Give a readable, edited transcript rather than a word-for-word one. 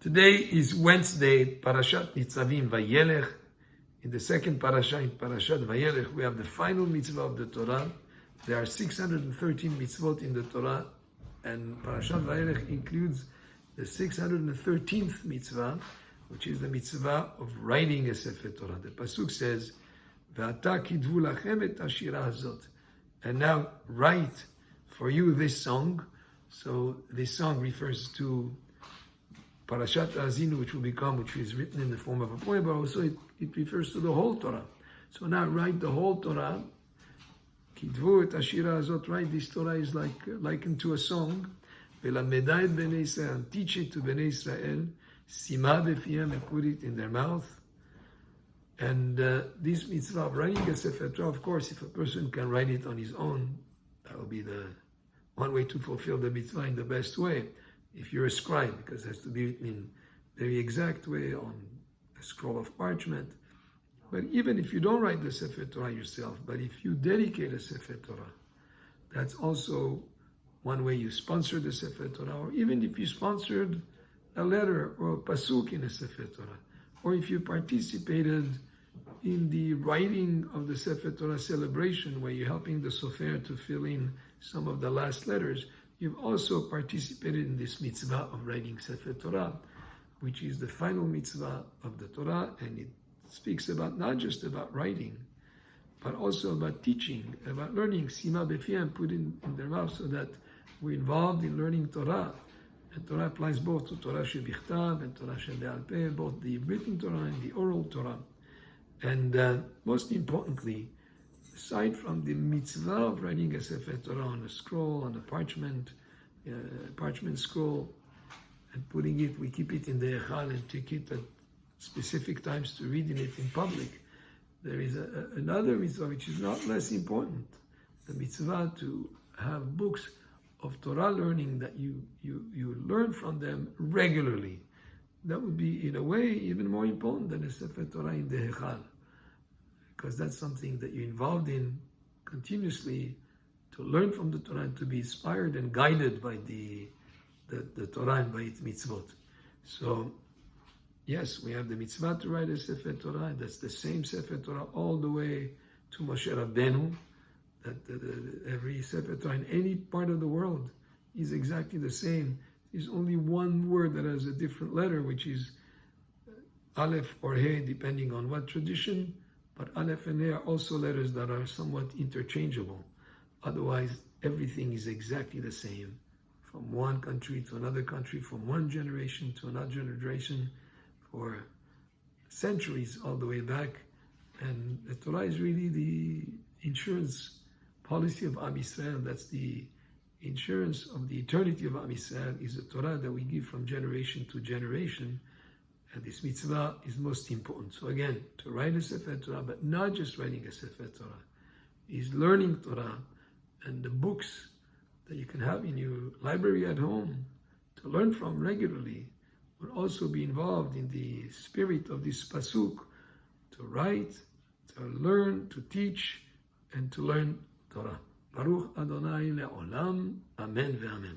Today is Wednesday, Parashat Nitzavim-Vayelech. In the second parasha, in Parashat Vayelech, we have the final mitzvah of the Torah. There are 613 mitzvot in the Torah, and Parashat Vayelech includes the 613th mitzvah, which is the mitzvah of writing a Sefer Torah. The pasuk says, "Ve'ata kidvu lachem et hashira hazot," and now write for you this song. So this song refers to Parashat Azinu, which is written in the form of a poem, but also it refers to the whole Torah. So now write the whole Torah. Kidvu et hashira hazot, write this Torah is likened to a song. Ve'lameda et bnei Israel, teach it to bnei Israel. Sima b'fihem, and put it in their mouth. And this mitzvah of writing a Sefer Torah, of course, if a person can write it on his own, that will be the one way to fulfill the mitzvah in the best way. If you're a scribe, because it has to be written in a very exact way on a scroll of parchment. But even if you don't write the Sefer Torah yourself, but if you dedicate a Sefer Torah, that's also one way you sponsor the Sefer Torah, or even if you sponsored a letter or a pasuk in a Sefer Torah, or if you participated in the writing of the Sefer Torah celebration, where you're helping the sofer to fill in some of the last letters, you've also participated in this mitzvah of writing Sefer Torah, which is the final mitzvah of the Torah, and it speaks about not just about writing, but also about teaching, about learning. Sima b'fihem, put in their mouth, so that we're involved in learning Torah. And Torah applies both to Torah shebichtav and Torah shebe'al peh, both the written Torah and the oral Torah. And most importantly, aside from the mitzvah of writing a Sefer Torah on a scroll, on a parchment scroll, and putting it, we keep it in the echal and take it at specific times to read in it in public. There is another mitzvah which is not less important, the mitzvah to have books of Torah learning that you learn from them regularly. That would be, in a way, even more important than a Sefer Torah in the echal, because that's something that you're involved in continuously, to learn from the Torah and to be inspired and guided by the Torah and by its mitzvot. So, yes, we have the mitzvah to write a Sefer Torah, and that's the same Sefer Torah all the way to Moshe Rabbeinu, that every Sefer Torah in any part of the world is exactly the same. There's only one word that has a different letter, which is Aleph or He, depending on what tradition, but Aleph and He are also letters that are somewhat interchangeable. Otherwise, everything is exactly the same, from one country to another country, from one generation to another generation, for centuries all the way back. And the Torah is really the insurance policy of Am Yisrael. That's the insurance of the eternity of Am Yisrael, is the Torah that we give from generation to generation. And this mitzvah is most important. So again, to write a Sefer Torah, but not just writing a Sefer Torah, is learning Torah, and the books that you can have in your library at home to learn from regularly will also be involved in the spirit of this pasuk, to write, to learn, to teach, and to learn Torah. Baruch Adonai le'olam. Amen ve'amen.